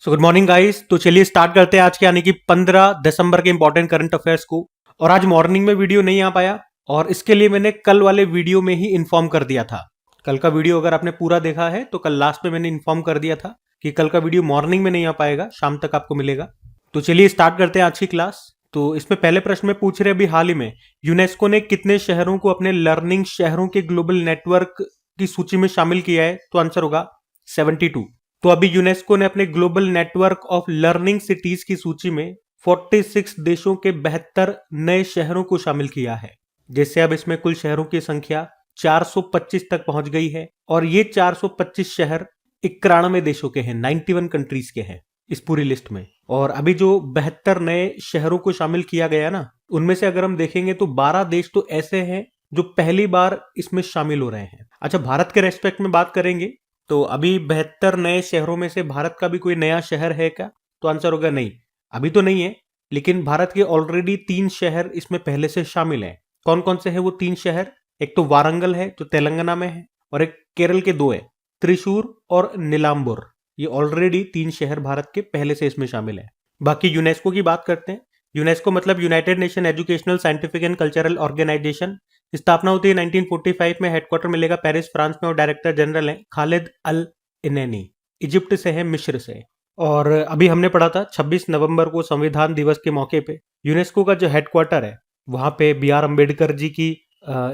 Good morning guys. तो चलिए start करते हैं आज के यानी कि 15 दिसंबर के इंपॉर्टेंट करंट अफेयर्स को। और आज मॉर्निंग में वीडियो नहीं आ पाया और इसके लिए मैंने कल वाले वीडियो में ही इन्फॉर्म कर दिया था। कल का वीडियो अगर आपने पूरा देखा है तो कल लास्ट में मैंने इन्फॉर्म कर दिया था कि कल का वीडियो मॉर्निंग में नहीं आ पाएगा, शाम तक आपको मिलेगा। तो चलिए स्टार्ट करते हैं आज की क्लास। तो इसमें पहले प्रश्न में पूछ रहे अभी हाल ही में यूनेस्को ने कितने शहरों को अपने लर्निंग शहरों के ग्लोबल नेटवर्क की सूची में शामिल किया है? तो आंसर होगा 72। तो अभी यूनेस्को ने अपने global network of learning cities की सूची में 46 देशों के 72 नए शहरों को शामिल किया है, जिससे अब इसमें कुल शहरों की संख्या 425 तक पहुंच गई है। और ये 425 शहर 91 देशों के हैं, 91 कंट्रीज के हैं इस पूरी लिस्ट में। और अभी जो 72 नए शहरों को शामिल किया गया ना, उनमें से अगर हम देखेंगे तो 12 देश तो ऐसे हैं जो पहली बार इसमें शामिल हो रहे हैं। अच्छा, भारत के रेस्पेक्ट में बात करेंगे तो अभी 72 नए शहरों में से भारत का भी कोई नया शहर है क्या? तो आंसर होगा नहीं, अभी तो नहीं है। लेकिन भारत के ऑलरेडी 3 शहर इसमें पहले से शामिल हैं। कौन कौन से हैं वो 3 शहर? एक तो वारंगल है जो तेलंगाना में है, और एक केरल के 2 है, त्रिशूर और नीलाम्बुर। ये ऑलरेडी 3 शहर भारत के पहले से इसमें शामिल है। बाकी यूनेस्को की बात करते हैं। यूनेस्को मतलब United Nation Educational Scientific and Cultural Organization. स्थापना होती है 1945 में, हेडक्वार्टर मिलेगा पेरिस फ्रांस में, और डायरेक्टर जनरल है खालिद अल इनैनी। इजिप्ट से है, मिस्र से। और अभी हमने पढ़ा था 26 नवंबर को संविधान दिवस के मौके पे यूनेस्को का जो हेडक्वार्टर है वहां पे बी.आर. अम्बेडकर जी की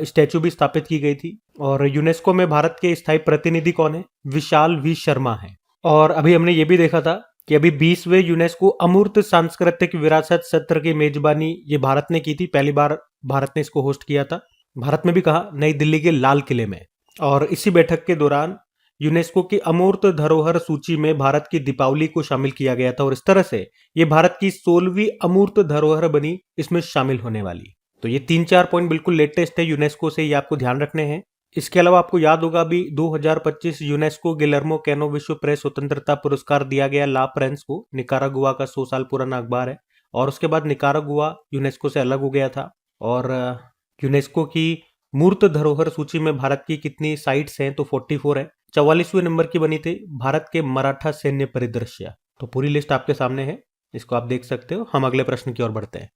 स्टैचू भी स्थापित की गई थी। और यूनेस्को में भारत के स्थायी प्रतिनिधि कौन है? विशाल वी शर्मा है। और अभी हमने ये भी देखा था कि अभी 20वें यूनेस्को अमूर्त सांस्कृतिक विरासत सत्र की मेजबानी ये भारत ने की थी। पहली बार भारत ने इसको होस्ट किया था। भारत में भी कहा, नई दिल्ली के लाल किले में। और इसी बैठक के दौरान यूनेस्को की अमूर्त धरोहर सूची में भारत की दीपावली को शामिल किया गया था, और इस तरह से ये भारत की 16वीं अमूर्त धरोहर बनी इसमें शामिल होने वाली। तो ये 3-4 पॉइंट बिल्कुल लेटेस्ट है यूनेस्को से, ये आपको ध्यान रखने हैं। इसके अलावा आपको याद होगा अभी 2025 यूनेस्को गिलर्मो कैनो विश्व प्रेस स्वतंत्रता पुरस्कार दिया गया ला प्रेंस को। निकारागुआ का 100 साल पुराना अखबार है। और उसके बाद निकारागुआ यूनेस्को से अलग हो गया था। और यूनेस्को की मूर्त धरोहर सूची में भारत की कितनी साइट्स हैं? तो 44 है। 44वें नंबर की बनी थी भारत के मराठा सैन्य परिदृश्य। तो पूरी लिस्ट आपके सामने है, इसको आप देख सकते हो। हम अगले प्रश्न की ओर बढ़ते हैं।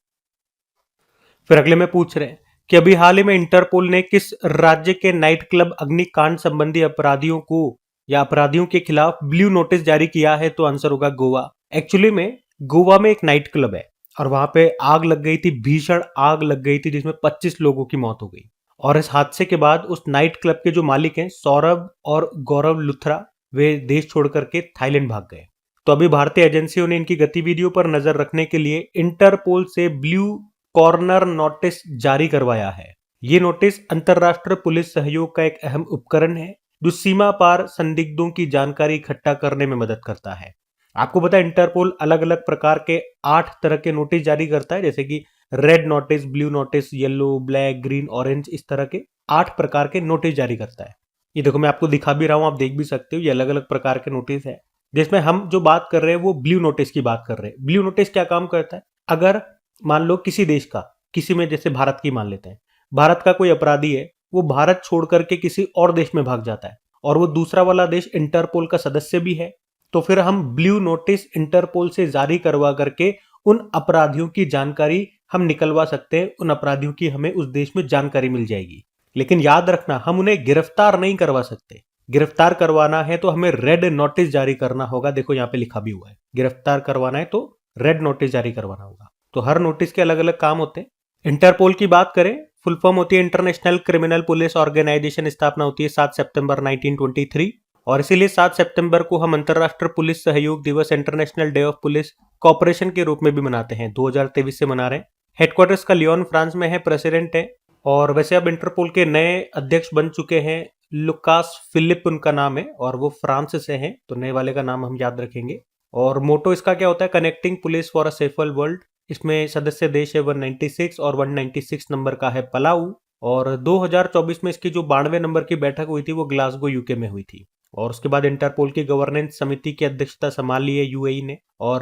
फिर अगले में पूछ रहे हैं कि अभी हाल ही में इंटरपोल ने किस राज्य के नाइट क्लब अग्निकांड संबंधी अपराधियों को या अपराधियों के खिलाफ ब्लू नोटिस जारी किया है? तो आंसर होगा गोवा। एक्चुअली में गोवा में एक नाइट क्लब है और वहां पे आग लग गई थी, भीषण आग लग गई थी, जिसमें 25 लोगों की मौत हो गई। और इस हादसे के बाद उस नाइट क्लब के जो मालिक हैं सौरभ और गौरव लुथरा, वे देश छोड़ करके थाईलैंड भाग गए। तो अभी भारतीय एजेंसियों ने इनकी गतिविधियों पर नजर रखने के लिए इंटरपोल से ब्लू कॉर्नर नोटिस जारी करवाया है। ये नोटिस अंतरराष्ट्रीय पुलिस सहयोग का एक अहम उपकरण है जो सीमा पार संदिग्धों की जानकारी इकट्ठा करने में मदद करता है। आपको पता है इंटरपोल अलग अलग प्रकार के 8 तरह के नोटिस जारी करता है, जैसे कि red notice, blue notice, yellow, black, green, orange, इस तरह के 8 प्रकार के नोटिस जारी करता है। ये देखो मैं आपको दिखा भी रहा हूं, आप देख भी सकते हो। ये अलग अलग प्रकार के नोटिस है, जिसमें हम जो बात कर रहे हैं वो ब्लू नोटिस की बात कर रहे हैं। ब्लू नोटिस क्या काम करता है? अगर मान लो किसी देश का, किसी में जैसे भारत की मान लेते हैं, भारत का कोई अपराधी है, वो भारत छोड़ करके किसी और देश में भाग जाता है और वो दूसरा वाला देश इंटरपोल का सदस्य भी है, तो फिर हम ब्लू नोटिस इंटरपोल से जारी करवा करके उन अपराधियों की जानकारी हम निकलवा सकते हैं। उन अपराधियों की हमें उस देश में जानकारी मिल जाएगी। लेकिन याद रखना, हम उन्हें गिरफ्तार नहीं करवा सकते। गिरफ्तार करवाना है तो हमें रेड नोटिस जारी करना होगा। देखो यहाँ पे लिखा भी हुआ है, गिरफ्तार करवाना है तो रेड नोटिस जारी करवाना होगा। तो हर नोटिस के अलग अलग काम होते हैं। इंटरपोल की बात करें, फुल फॉर्म होती है इंटरनेशनल क्रिमिनल पुलिस ऑर्गेनाइजेशन। स्थापना होती है 7 सितंबर 1923, और इसीलिए 7 सितंबर को हम अंतरराष्ट्रीय पुलिस सहयोग दिवस, International Day of Police Cooperation के रूप में भी मनाते हैं। 2023 से मना रहे हैं। हेडक्वार्टर्स का लियोन फ्रांस में है, प्रेसिडेंट है। और वैसे अब इंटरपोल के नए अध्यक्ष बन चुके हैं, लुकास फिलिप उनका नाम है, और वो फ्रांस से हैं, तो नए वाले का नाम हम याद रखेंगे। और मोटो इसका क्या होता है? Connecting police for a safer world. इसमें सदस्य देश है 196, और 196 नंबर का है पलाऊ। और 2024 में इसकी जो 92 नंबर की बैठक हुई थी वो ग्लासगो यूके में हुई थी। और उसके बाद इंटरपोल की गवर्नेंस समिति की अध्यक्षता संभाल ली है यूएई ने। और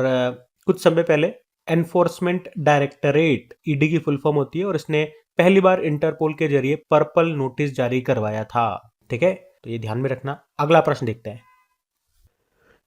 कुछ समय पहले एनफोर्समेंट डायरेक्टरेट, ईडी की फुल फॉर्म होती है, और इसने पहली बार इंटरपोल के जरिए पर्पल नोटिस जारी करवाया था। ठीक है, तो ये ध्यान में रखना। अगला प्रश्न देखते हैं।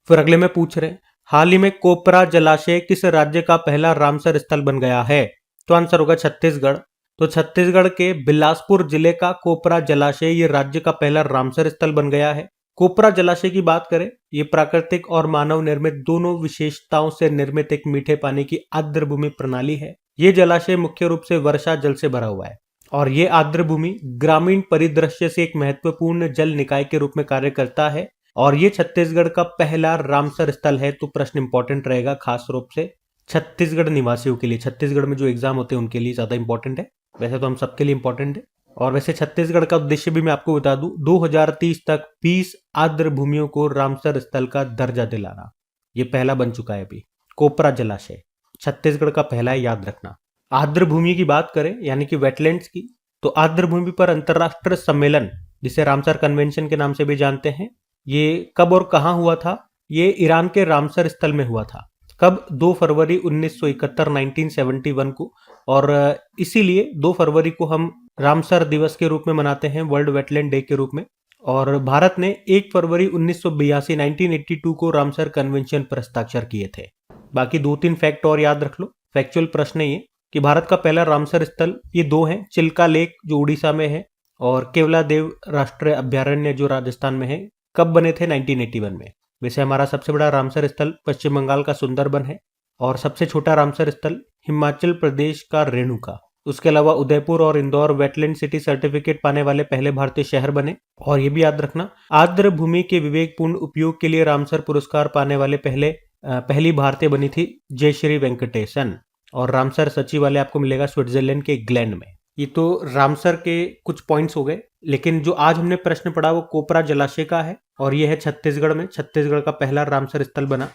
फिर अगले में पूछ रहे हैं, हाल ही में कोपरा जलाशय किस राज्य का पहला रामसर स्थल बन गया है? तो आंसर होगा छत्तीसगढ़। तो छत्तीसगढ़ के बिलासपुर जिले का कोपरा जलाशय ये राज्य का पहला रामसर स्थल बन गया है। कोपरा जलाशय की बात करें, ये प्राकृतिक और मानव निर्मित दोनों विशेषताओं से निर्मित एक मीठे पानी की आर्द्र भूमि प्रणाली है। ये जलाशय मुख्य रूप से वर्षा जल से भरा हुआ है और ये आर्द्र भूमि ग्रामीण परिदृश्य से एक महत्वपूर्ण जल निकाय के रूप में कार्य करता है और ये छत्तीसगढ़ का पहला रामसर स्थल है। तो प्रश्न इंपॉर्टेंट रहेगा खास रूप से छत्तीसगढ़ निवासियों के लिए। छत्तीसगढ़ में जो एग्जाम होते हैं उनके लिए ज्यादा इंपॉर्टेंट है, वैसे तो हम सबके लिए इंपॉर्टेंट है। और वैसे छत्तीसगढ़ का उद्देश्य भी मैं आपको बता दूं, 2030 तक 20 आर्द्र भूमियों को रामसर स्थल का दर्जा दिलाना, ये पहला बन चुका है। अभी कोपरा जलाशय छत्तीसगढ़ का पहला है, याद रखना। आर्द्र भूमि की बात करें यानी कि वेटलैंड्स की, तो आर्द्र भूमि पर अंतरराष्ट्रीय सम्मेलन जिसे रामसर कन्वेंशन के नाम से भी जानते हैं, ये कब और कहां हुआ था? ये ईरान के रामसर स्थल में हुआ था। कब? 2 फरवरी 1971 1971 को। और इसीलिए 2 फरवरी को हम रामसर दिवस के रूप में मनाते हैं, वर्ल्ड वेटलैंड डे के रूप में। और भारत ने 1 फरवरी 1982 1982 को रामसर कन्वेंशन पर हस्ताक्षर किए थे। बाकी 2-3 फैक्ट और याद रख लो। फैक्चुअल प्रश्न है ये कि भारत का पहला रामसर स्थल ये 2 हैं, चिल्का लेक जो उड़ीसा में है और केवला देव राष्ट्रीय अभ्यारण्य जो राजस्थान में है। कब बने थे? 1981 में। वैसे हमारा सबसे बड़ा रामसर स्थल पश्चिम बंगाल का सुंदरबन है और सबसे छोटा रामसर स्थल हिमाचल प्रदेश का रेणुका। उसके अलावा उदयपुर और इंदौर वेटलैंड सिटी सर्टिफिकेट पाने वाले पहले भारतीय शहर बने। और ये भी याद रखना, आर्द्र भूमि के विवेकपूर्ण उपयोग के लिए रामसर पुरस्कार पाने वाले पहली भारतीय बनी थी जयश्री वेंकटेशन। और रामसर सचिवालय आपको मिलेगा स्विट्जरलैंड के ग्लैंड में। ये तो रामसर के कुछ पॉइंट्स हो गए, लेकिन जो आज हमने प्रश्न पढ़ा वो कोपरा जलाशय का है और ये है छत्तीसगढ़ में। छत्तीसगढ़ का पहला रामसर स्थल बना।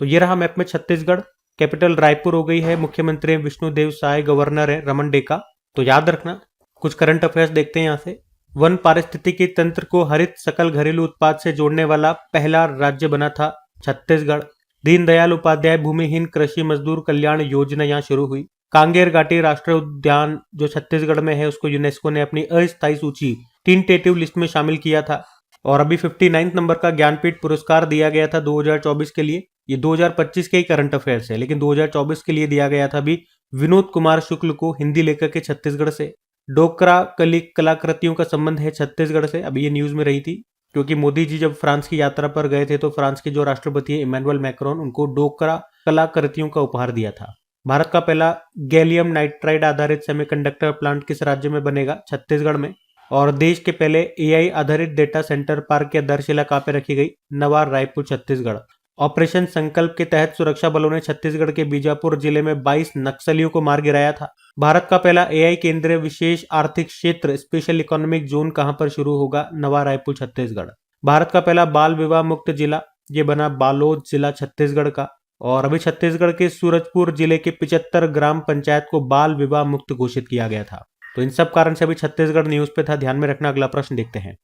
तो ये रहा मैप में छत्तीसगढ़। कैपिटल रायपुर हो गई है, मुख्यमंत्री विष्णुदेव साय, गवर्नर है रमन डेका। तो याद रखना। कुछ करंट अफेयर्स देखते हैं यहाँ से। वन पारिस्थितिकी तंत्र को हरित सकल घरेलू उत्पाद से जोड़ने वाला पहला राज्य बना था छत्तीसगढ़। दीनदयाल उपाध्याय भूमिहीन कृषि मजदूर कल्याण योजना यहाँ शुरू हुई। कांगेर घाटी राष्ट्रीय उद्यान जो छत्तीसगढ़ में है उसको यूनेस्को ने अपनी अस्थायी सूची टेंटेटिव लिस्ट में शामिल किया था। और अभी 59 नंबर का ज्ञानपीठ पुरस्कार दिया गया था 2024 के लिए। ये 2025 के ही करंट अफेयर्स है, लेकिन 2024 के लिए दिया गया था अभी विनोद कुमार शुक्ल को, हिंदी लेखक के छत्तीसगढ़ से। डोकरा कलाकृतियों का संबंध है छत्तीसगढ़ से। अभी ये न्यूज में रही थी क्योंकि मोदी जी जब फ्रांस की यात्रा पर गए थे तो फ्रांस के जो राष्ट्रपति है इमैनुअल मैक्रोन, उनको डोकरा कलाकृतियों का उपहार दिया था। भारत का पहला गैलियम नाइट्राइड आधारित सेमीकंडक्टर प्लांट किस राज्य में बनेगा? छत्तीसगढ़ में। और देश के पहले एआई आधारित डेटा सेंटर पार्क की आधारशिला कहां पे रखी गई? नवा रायपुर छत्तीसगढ़। ऑपरेशन संकल्प के तहत सुरक्षा बलों ने छत्तीसगढ़ के बीजापुर जिले में 22 नक्सलियों को मार गिराया था। भारत का पहला एआई केंद्रीय विशेष आर्थिक क्षेत्र स्पेशल इकोनॉमिक जोन कहां पर शुरू होगा? नवा रायपुर छत्तीसगढ़। भारत का पहला बाल विवाह मुक्त जिला ये बना बालोद जिला छत्तीसगढ़ का। और अभी छत्तीसगढ़ के सूरजपुर जिले के 75 ग्राम पंचायत को बाल विवाह मुक्त घोषित किया गया था। तो इन सब कारण से अभी छत्तीसगढ़ न्यूज पे था, ध्यान में रखना। अगला प्रश्न देखते हैं।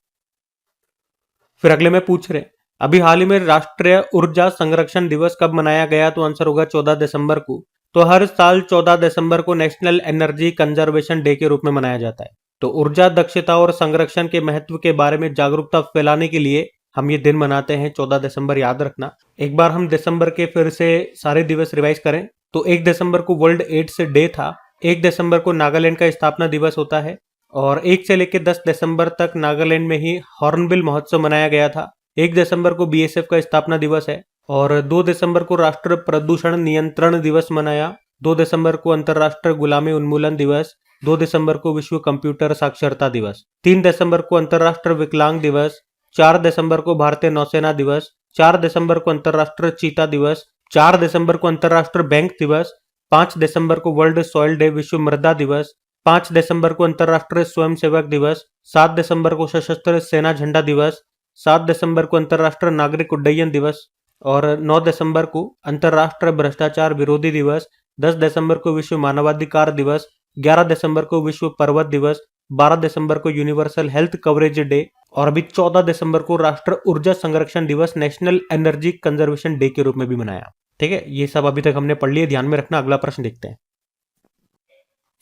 फिर अगले में पूछ रहे अभी हाल ही में राष्ट्रीय ऊर्जा संरक्षण दिवस कब मनाया गया? तो आंसर होगा 14 दिसंबर को। तो हर साल 14 दिसंबर को नेशनल एनर्जी कंजर्वेशन डे के रूप में मनाया जाता है। तो ऊर्जा दक्षता और संरक्षण के महत्व के बारे में जागरूकता फैलाने के लिए हम ये दिन मनाते हैं 14 दिसंबर, याद रखना। एक बार हम दिसंबर के फिर से सारे दिवस रिवाइज करें तो 1 दिसंबर को वर्ल्ड एड्स डे था। 1 दिसंबर को नागालैंड का स्थापना दिवस होता है और 1 से लेकर 10 दिसंबर तक नागालैंड में ही हॉर्नबिल महोत्सव मनाया गया था। 1 दिसंबर को बीएसएफ का स्थापना दिवस है और 2 दिसंबर को राष्ट्रीय प्रदूषण नियंत्रण दिवस मनाया। 2 दिसंबर को अंतर्राष्ट्रीय गुलामी उन्मूलन दिवस। 2 दिसंबर को विश्व कंप्यूटर साक्षरता दिवस। 3 दिसंबर को अंतर्राष्ट्रीय विकलांग दिवस। 4 दिसंबर को भारतीय नौसेना दिवस। 4 दिसंबर को अंतर्राष्ट्रीय चीता दिवस। 4 दिसंबर को अंतर्राष्ट्रीय बैंक दिवस। 5 दिसंबर को वर्ल्ड सॉइल डे विश्व मृदा दिवस। 5 दिसंबर को अंतर्राष्ट्रीय स्वयंसेवक दिवस। 7 दिसंबर को सशस्त्र सेना झंडा दिवस। 7 दिसंबर को अंतर्राष्ट्रीय नागरिक उड्डयन दिवस और 9 दिसंबर को अंतर्राष्ट्रीय भ्रष्टाचार विरोधी दिवस। 10 दिसंबर को विश्व मानवाधिकार दिवस। 11 दिसंबर को विश्व पर्वत दिवस। 12 दिसंबर को यूनिवर्सल हेल्थ कवरेज डे और अभी 14 दिसंबर को राष्ट्रीय ऊर्जा संरक्षण दिवस नेशनल एनर्जी कंजर्वेशन डे के रूप में भी मनाया। ठीक है, ये सब अभी तक हमने पढ़ लिए, ध्यान में रखना। अगला प्रश्न देखते हैं।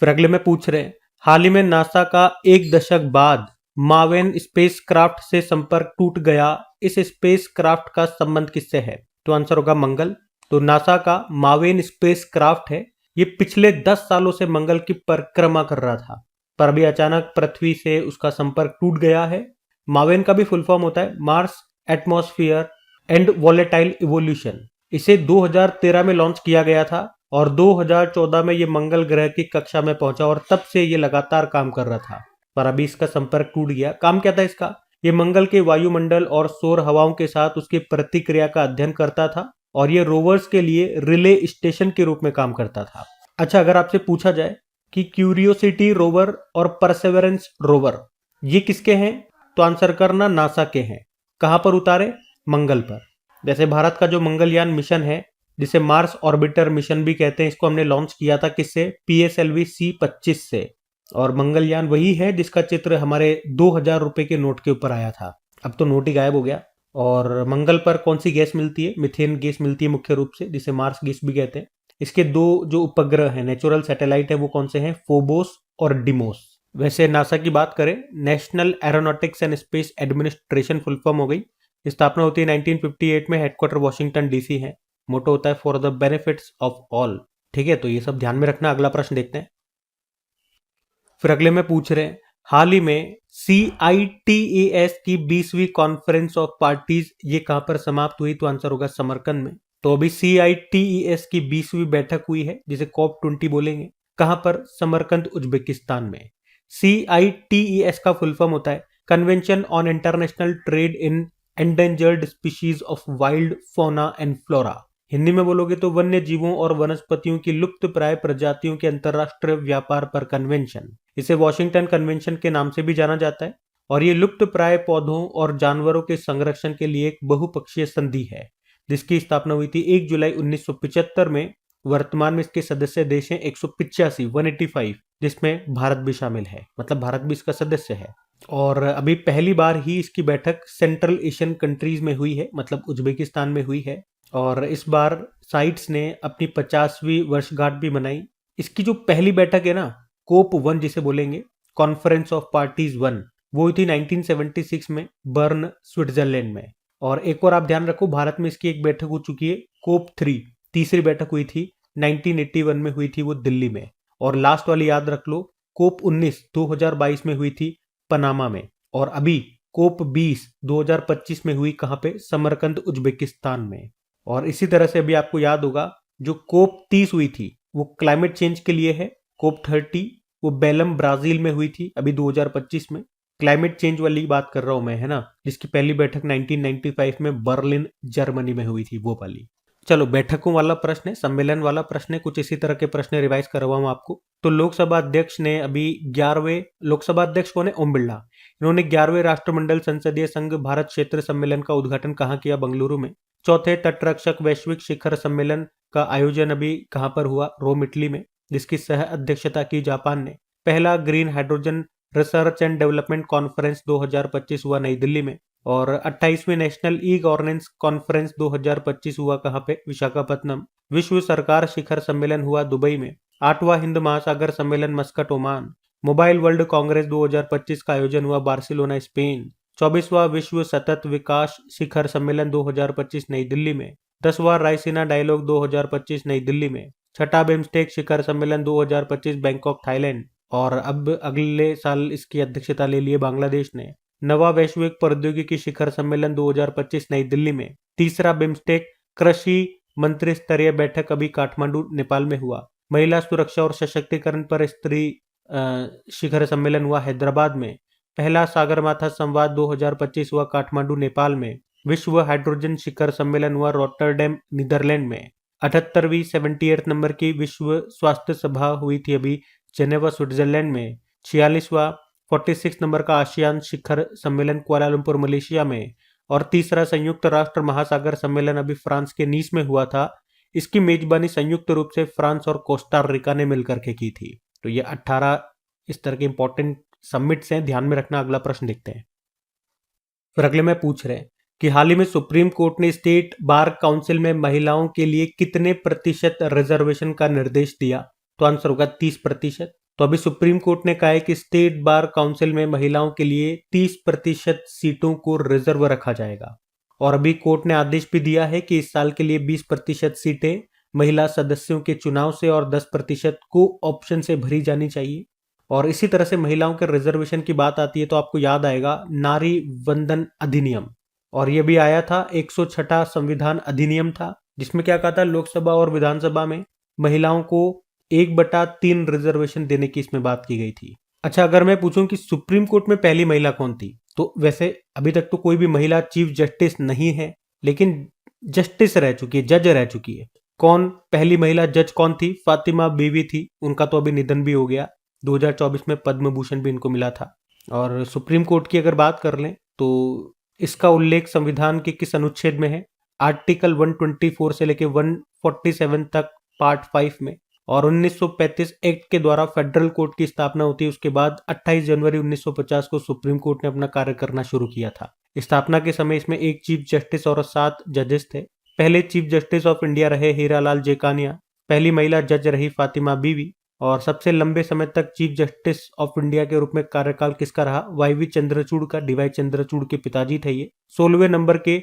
फिर अगले में पूछ रहे हैं हाल ही में नासा का 1 दशक बाद मावेन स्पेसक्राफ्ट से संपर्क टूट गया। इस स्पेसक्राफ्ट का संबंध किससे है? तो आंसर होगा मंगल। तो नासा का मावेन स्पेस क्राफ्ट है, ये पिछले 10 सालों से मंगल की परिक्रमा कर रहा था, पर अभी अचानक पृथ्वी से उसका संपर्क टूट गया है। मावेन का भी फुल फॉर्म होता है Mars atmosphere and volatile evolution. इसे 2013 में लॉन्च किया गया था और 2014 में ये मंगल ग्रह की कक्षा में पहुंचा और तब से ये लगातार काम कर रहा था, पर अभी इसका संपर्क टूट गया। काम क्या था इसका? ये मंगल के वायुमंडल और सौर हवाओं के साथ उसकी प्रतिक्रिया का अध्ययन करता था और ये रोवर्स के लिए रिले स्टेशन के रूप में काम करता था। अच्छा, अगर आपसे पूछा जाए कि क्यूरियोसिटी रोवर और परसेवरेंस रोवर ये किसके हैं, तो आंसर करना नासा के हैं। कहां पर उतारे? मंगल पर। जैसे भारत का जो मंगलयान मिशन है, जिसे मार्स ऑर्बिटर मिशन भी कहते हैं, इसको हमने लॉन्च किया था किससे? PSLV C-25 से। और मंगलयान वही है जिसका चित्र हमारे 2000 रुपए के नोट के ऊपर आया था। अब तो नोट ही गायब हो गया। और मंगल पर कौन सी गैस मिलती है? मिथेन गैस मिलती है मुख्य रूप से, जिसे मार्स गैस भी कहते हैं। इसके दो जो उपग्रह हैं, नेचुरल सैटेलाइट है, वो कौन से हैं? फोबोस और डिमोस। वैसे नासा की बात करें, national aeronautics and space administration full form हो गई। स्थापना होती है 1958 में, हेडक्वार्टर वॉशिंगटन DC है। मोटो होता है for the benefits of all. ठीक है, तो ये सब ध्यान में रखना। अगला प्रश्न देखते हैं। फिर अगले में पूछ रहे हैं, हाल ही में CITES की 20वीं कॉन्फ्रेंस ऑफ पार्टीज ये कहां पर समाप्त हुई? तो आंसर होगा समरकंद में। तो अभी CITES की 20वीं बैठक हुई है, जिसे COP20 बोलेंगे। कहां पर? समरकंद, उज्बेकिस्तान में। CITES का फुल फॉर्म होता है convention on international trade in endangered species of wild fauna and flora. Hindi में बोलोगे तो वन्य जीवों और वनस्पतियों की लुप्त प्राय प्रजातियों के अंतरराष्ट्रीय व्यापार पर कन्वेंशन। इसे वॉशिंगटन कन्वेंशन के नाम से भी जाना जाता है और ये लुप्त प्राय पौधों और जानवरों के संरक्षण के लिए एक बहुपक्षीय संधि है, जिसकी स्थापना हुई थी 1 जुलाई 1975 में। वर्तमान में इसके सदस्य देश हैं 185, जिसमें भारत भी शामिल है, मतलब भारत भी इसका सदस्य है। और अभी पहली बार ही इसकी बैठक सेंट्रल एशियन कंट्रीज में हुई है, मतलब उज्बेकिस्तान में हुई है। और इस बार साइट्स ने अपनी 50वीं वर्षगांठ भी मनाई। इसकी जो पहली बैठक है ना, COP1 जिसे बोलेंगे, कॉन्फ्रेंस ऑफ पार्टीज 1, वो हुई थी 1976 में बर्न, स्विट्जरलैंड में। और एक और आप ध्यान रखो, भारत में इसकी एक बैठक हो चुकी है, COP3, तीसरी बैठक हुई थी 1981 में, हुई थी वो दिल्ली में। और लास्ट वाली याद रख लो, COP19 2022 में हुई थी पनामा में। और अभी COP20 2025 में हुई कहां पे? समरकंद, उज्बेकिस्तान में। और इसी तरह से अभी आपको याद होगा, जो COP30 हुई थी वो क्लाइमेट चेंज के लिए है। COP30 वो बेलम, ब्राजील में हुई थी अभी 2025 में। क्लाइमेट चेंज वाली बात कर रहा हूं मैं, है ना, जिसकी पहली बैठक 1995 में बर्लिन, जर्मनी में हुई थी, वो वाली। चलो, बैठकों वाला प्रश्न है, सम्मेलन वाला प्रश्न है, कुछ इसी तरह के प्रश्न रिवाइज कर रहा हूं आपको। तो लोकसभा अध्यक्ष ने अभी 11वें लोकसभा अध्यक्ष कौन है? ओम बिरला। इन्होंने 11वें राष्ट्रमंडल संसदीय संघ भारत क्षेत्र सम्मेलन का उद्घाटन कहाँ किया? बेंगलुरु में। चौथे तटरक्षक वैश्विक शिखर सम्मेलन का आयोजन अभी कहां पर हुआ? रोम, इटली में, जिसकी सह अध्यक्षता की जापान ने। पहला green hydrogen research and development conference 2025 हुआ नई दिल्ली में। और 28वीं नेशनल ई गवर्नेंस कॉन्फ्रेंस 2025 हुआ कहां पे? विशाखापत्तनम। विश्व सरकार शिखर सम्मेलन हुआ दुबई में। 8वां हिंद महासागर सम्मेलन Muscat, Oman. Mobile world Congress 2025 का आयोजन हुआ बार्सिलोना, स्पेन। 24वां विश्व सतत विकास शिखर सम्मेलन 2025 नई दिल्ली में। 10वां रायसीना डायलॉग 2025 नई दिल्ली में। छठा बिम्स्टेक शिखर सम्मेलन 2025 बैंकॉक, थाईलैंड। और अब अगले साल इसकी अध्यक्षता ले लिए बांग्लादेश ने। 9वां वैश्विक प्रौद्योगिकी शिखर सम्मेलन 2025 नई दिल्ली में। तीसरा बिम्स्टेक कृषि मंत्री स्तरीय बैठक अभी काठमांडू, नेपाल में हुआ। महिला सुरक्षा और सशक्तिकरण पर स्त्री शिखर सम्मेलन हुआ हैदराबाद में। पहला सागरमाथा संवाद 2025 हुआ काठमांडू, नेपाल में। विश्व हाइड्रोजन शिखर सम्मेलन हुआ रॉटरडैम, नीदरलैंड में। 78वीं 78 नंबर की विश्व स्वास्थ्य सभा हुई थी अभी जेनेवा, स्विट्जरलैंड में। 46वां 46 नंबर का आसियान शिखर सम्मेलन कुआलालंपुर, मलेशिया में। और तीसरा संयुक्त राष्ट्र महासागर सम्मेलन अभी फ्रांस के नीस में हुआ था। इसकी मेजबानी संयुक्त रूप से फ्रांस और कोस्टा रिका ने मिलकर के की थी। तो ये 18 इस तरह के इंपॉर्टेंट समिट्स हैं, ध्यान में रखना। अगला प्रश्न देखते हैं। फिर अगले में पूछ रहे हैं कि हाल ही में सुप्रीम कोर्ट ने स्टेट बार काउंसिल में महिलाओं के लिए कितने प्रतिशत रिजर्वेशन का निर्देश दिया? तो आंसर होगा 30%। तो अभी सुप्रीम कोर्ट ने कहा है कि स्टेट बार काउंसिल में महिलाओं के लिए 30% सीटों को रिजर्व रखा जाएगा। और अभी कोर्ट ने आदेश भी दिया है कि इस साल के लिए 20% सीटें महिला सदस्यों के चुनाव से और 10% को ऑप्शन से भरी जानी चाहिए। और इसी तरह से महिलाओं के रिजर्वेशन की बात आती है तो आपको याद आएगा नारी वंदन अधिनियम, और ये भी आया था 106वां संविधान अधिनियम था, जिसमें क्या कहा था, लोकसभा और विधानसभा में महिलाओं को 1/3 रिजर्वेशन देने की इसमें बात की गई थी। अच्छा, अगर मैं पूछूं कि सुप्रीम कोर्ट में पहली महिला कौन थी, तो वैसे अभी तक तो कोई भी महिला चीफ जस्टिस नहीं है, लेकिन जस्टिस रह चुकी है, जज रह चुकी है। कौन पहली महिला जज कौन थी? फातिमा बीवी थी। उनका तो अभी निधन भी हो गया, 2024 में पद्म भूषण भी इनको मिला था। और सुप्रीम कोर्ट की अगर बात कर लें तो इसका उल्लेख संविधान के किस अनुच्छेद में है? आर्टिकल 124 से लेके 147 तक पार्ट 5 में। और 1935 एक्ट के द्वारा फेडरल कोर्ट की स्थापना होती है। उसके बाद 28 जनवरी 1950 को सुप्रीम कोर्ट ने अपना कार्य करना शुरू किया था। स्थापना के समय इसमें एक चीफ जस्टिस और 7 जजेस थे। पहले चीफ जस्टिस ऑफ इंडिया रहे हीरालाल जेकानिया। पहली महिला जज रही फातिमा बीवी। और सबसे लंबे समय तक चीफ जस्टिस ऑफ इंडिया के रूप में कार्यकाल किसका रहा? वाईवी चंद्रचूड़ का। डीवाई चंद्रचूड़ के पिताजी थे ये। 16वें नंबर के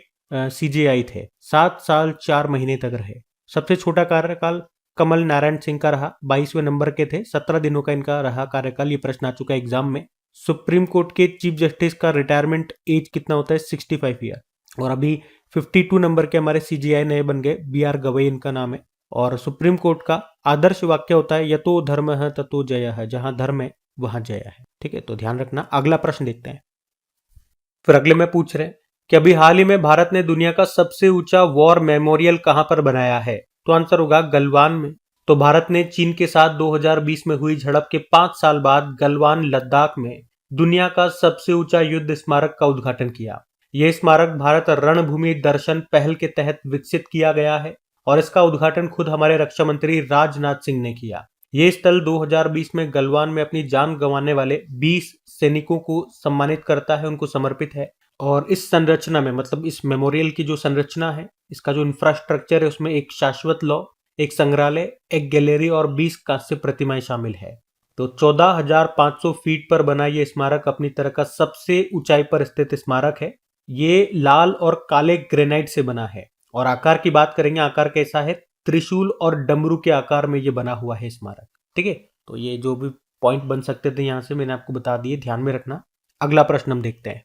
सीजेआई थे। 7 साल 4 महीने तक रहे। सबसे छोटा कार्यकाल कमल नारायण सिंह का रहा, 22वें नंबर के थे। 17 दिनों का इनका रहा कार्यकाल। ये प्रश्न आ चुका है एग्जाम में। सुप्रीम कोर्ट के चीफ जस्टिस का रिटायरमेंट एज कितना होता है? 65 ईयर। और अभी 52 नंबर के हमारे सीजीआई नए बन गए, बीआर गवई इनका नाम है। और सुप्रीम कोर्ट का आदर्श वाक्य होता है यतो धर्म है ततो जय है। जहां धर्म है वहां जय है। ठीक है, तो ध्यान रखना। अगला प्रश्न देखते हैं। फिर अगले में पूछ रहे हैं कि अभी हाल ही में भारत ने दुनिया का सबसे ऊंचा वॉर मेमोरियल कहां पर बनाया है? तो आंसर होगा गलवान में। तो भारत ने चीन के साथ 2020 में हुई झड़प के 5 साल बाद गलवान लद्दाख में दुनिया का सबसे ऊंचा युद्ध स्मारक का उद्घाटन किया। यह स्मारक भारत रणभूमि दर्शन पहल के तहत विकसित किया गया है और इसका उद्घाटन खुद हमारे रक्षा मंत्री राजनाथ सिंह ने किया। ये स्थल 2020 में गलवान में अपनी जान गंवाने वाले 20 सैनिकों को सम्मानित करता है, उनको समर्पित है। और इस संरचना में, मतलब इस मेमोरियल की जो संरचना है, इसका जो इंफ्रास्ट्रक्चर है, उसमें एक शाश्वत लौ, एक संग्रहालय, एक गैलरी और 20 कांस्य प्रतिमाएं शामिल है। तो 14,500 फीट पर बना ये स्मारक अपनी तरह का सबसे ऊंचाई पर स्थित स्मारक है। ये लाल और काले ग्रेनाइट से बना है। और आकार की बात करेंगे, आकार कैसा है? त्रिशूल और डमरू के आकार में ये बना हुआ है स्मारक। ठीक है, तो ये जो भी पॉइंट बन सकते थे यहां से मैंने आपको बता दिए, ध्यान में रखना। अगला प्रश्न हम देखते हैं।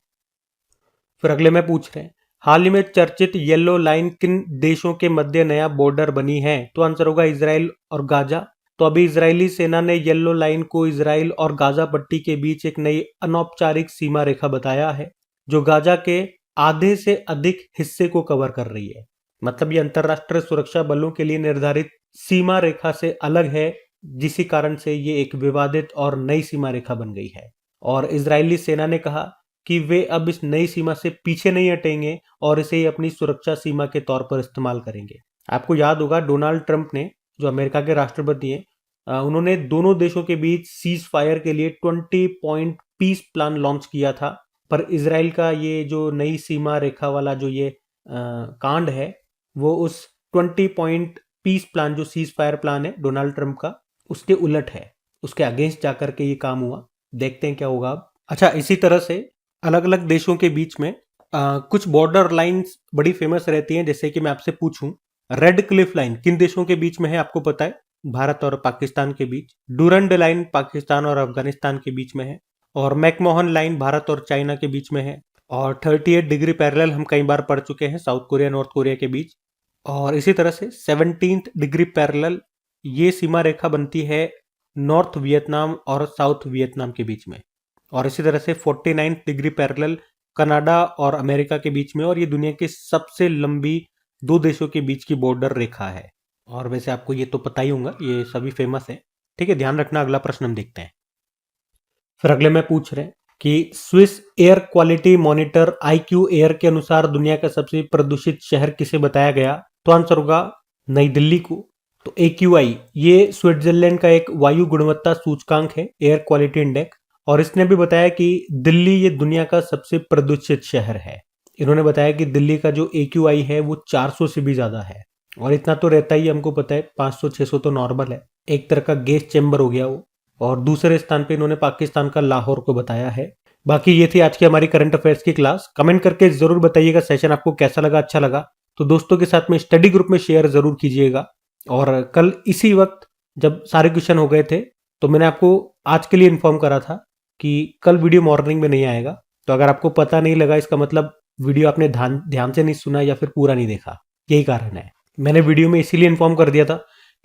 फिर अगले में पूछ रहे हैं, हाल ही में चर्चित येलो लाइन किन देशों के मध्य नया बॉर्डर बनी है? तो आंसर होगा इजराइल और गाजा। तो अभी इजरायली सेना ने येलो लाइन को इजराइल और गाजा पट्टी के बीच एक नई अनौपचारिक सीमा रेखा बताया है, जो गाजा के आधे से अधिक हिस्से को कवर कर रही है। मतलब ये अंतरराष्ट्रीय सुरक्षा बलों के लिए निर्धारित सीमा रेखा से अलग है, जिसी कारण से ये एक विवादित और नई सीमा रेखा बन गई है। और इजरायली सेना ने कहा कि वे अब इस नई सीमा से पीछे नहीं हटेंगे और इसे अपनी सुरक्षा सीमा के तौर पर इस्तेमाल करेंगे। आपको याद होगा डोनाल्ड ट्रंप ने, जो अमेरिका के राष्ट्रपति हैं, उन्होंने दोनों देशों के बीच सीज फायर के लिए 20 पॉइंट पीस प्लान लॉन्च किया था। पर इजराइल का ये जो नई सीमा रेखा वाला जो ये कांड है, वो उस 20 पॉइंट पीस प्लान, जो सीज फायर प्लान है डोनाल्ड ट्रंप का, उसके उलट है। उसके अगेंस्ट जाकर के ये काम हुआ। देखते हैं क्या होगा अब। अच्छा, इसी तरह से अलग अलग देशों के बीच में कुछ बॉर्डर लाइंस बड़ी फेमस रहती हैं। जैसे कि मैं आपसे पूछूं, रेड क्लिफ लाइन किन देशों के बीच में है? आपको पता है, भारत और पाकिस्तान के बीच। डूरंड लाइन पाकिस्तान और अफगानिस्तान के बीच में है। और मैकमोहन लाइन भारत और चाइना के बीच में है। और 38 डिग्री पैरेलल हम कई बार पढ़ चुके हैं, साउथ कोरिया नॉर्थ कोरिया के बीच। और इसी तरह से 17th डिग्री पैरेलल ये सीमा रेखा बनती है नॉर्थ वियतनाम और साउथ वियतनाम के बीच में। और इसी तरह से 49th डिग्री पैरेलल कनाडा और अमेरिका के बीच में। और ये दुनिया की सबसे लंबी 2 देशों के बीच की बॉर्डर रेखा है। और वैसे आपको ये तो पता ही होगा, ये सभी फेमस है। ठीक है, ध्यान रखना। अगला प्रश्न हम देखते हैं। फिर अगले में पूछ रहे हैं कि Swiss air quality monitor IQ air के अनुसार दुनिया का सबसे प्रदूषित शहर किसे बताया गया? तो आंसर होगा नई दिल्ली को। तो AQI ये स्विट्जरलैंड का एक वायु गुणवत्ता सूचकांक है, एयर क्वालिटी इंडेक्स। और इसने भी बताया कि दिल्ली ये दुनिया का सबसे प्रदूषित शहर है। इन्होंने बताया कि दिल्ली का जो AQI है वो 400 से भी ज्यादा है। और इतना तो रहता ही, हमको पता है, 500-600 तो नॉर्मल है, एक तरह का गैस चैम्बर हो गया वो। और दूसरे स्थान पे इन्होंने पाकिस्तान का लाहौर को बताया है। बाकी ये थी आज की हमारी करंट अफेयर्स की क्लास। कमेंट करके जरूर बताइएगा सेशन आपको कैसा लगा, अच्छा लगा तो दोस्तों के साथ में स्टडी ग्रुप में शेयर जरूर कीजिएगा। और कल इसी वक्त जब सारे क्वेश्चन हो गए थे तो मैंने आपको आज के लिए इन्फॉर्म करा था कि कल वीडियो मॉर्निंग में नहीं आएगा। तो अगर आपको पता नहीं लगा इसका मतलब वीडियो आपने ध्यान से नहीं सुना या फिर पूरा नहीं देखा, यही कारण है। मैंने वीडियो में इसीलिए इन्फॉर्म कर दिया था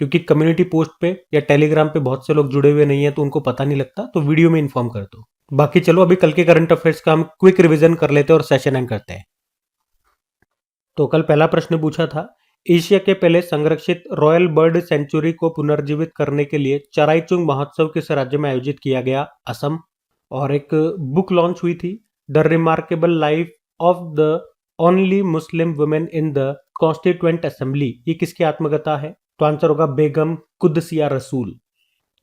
क्योंकि कम्युनिटी पोस्ट पे या टेलीग्राम पे बहुत से लोग जुड़े हुए नहीं है तो उनको पता नहीं लगता, तो वीडियो में इन्फॉर्म कर दो। बाकी चलो अभी कल के करंट अफेयर्स का हम क्विक रिवीजन कर लेते हैं और सेशन एंड करते हैं। तो कल पहला प्रश्न पूछा था, एशिया के पहले संरक्षित रॉयल बर्ड सेंचुरी को पुनर्जीवित करने के लिए चराईचुंग महोत्सव किस राज्य में आयोजित किया गया? असम। और एक बुक लॉन्च हुई थी, the remarkable life of the only Muslim women in the constituent assembly, ये किसकी आत्मकथा है? तो आंसर होगा बेगम कुदसिया रसूल।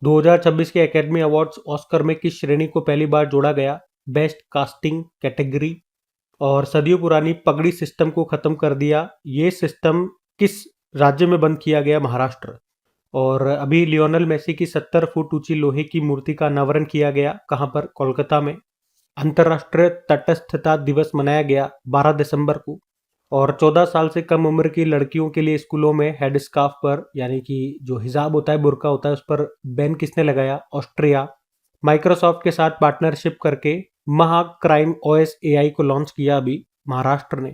2026 के एकेडमी अवार्ड्स ऑस्कर में किस श्रेणी को पहली बार जोड़ा गया? Best casting category. और सदियों पुरानी पगड़ी सिस्टम को खत्म कर दिया, ये सिस्टम किस राज्य में बंद किया गया? महाराष्ट्र। और अभी लियोनेल मेसी की 70 फुट ऊंची लोहे की मूर्ति का अनावरण किया गया, कहां पर? कोलकाता में। अंतर्राष्ट्रीय तटस्थता दिवस मनाया गया 12 दिसंबर को। और 14 साल से कम उम्र की लड़कियों के लिए स्कूलों में हेड स्कार्फ पर, यानी कि जो हिजाब होता है, बुर्का होता है, उस पर बैन किसने लगाया? ऑस्ट्रिया। माइक्रोसॉफ्ट के साथ पार्टनरशिप करके महा क्राइम ओएस एआई को लॉन्च किया अभी महाराष्ट्र ने।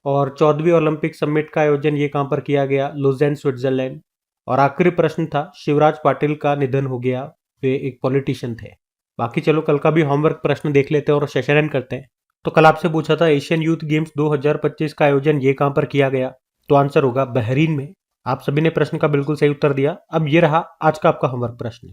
और 14वीं ओलंपिक समिट का आयोजन ये कहां पर किया गया? लुज़ेन, स्विट्जरलैंड। और आखिरी प्रश्न था, शिवराज पाटिल का निधन हो गया, वे एक पॉलिटिशियन थे। बाकी चलो कल का भी होमवर्क प्रश्न देख लेते हैं और सेशन एंड करते हैं। तो कल आपसे पूछा था एशियन यूथ गेम्स 2025 का आयोजन ये कहां पर किया गया? तो आंसर होगा बहरीन में। आप सभी ने प्रश्न का बिल्कुल सही उत्तर दिया। अब ये रहा आज का आपका होमवर्क प्रश्न।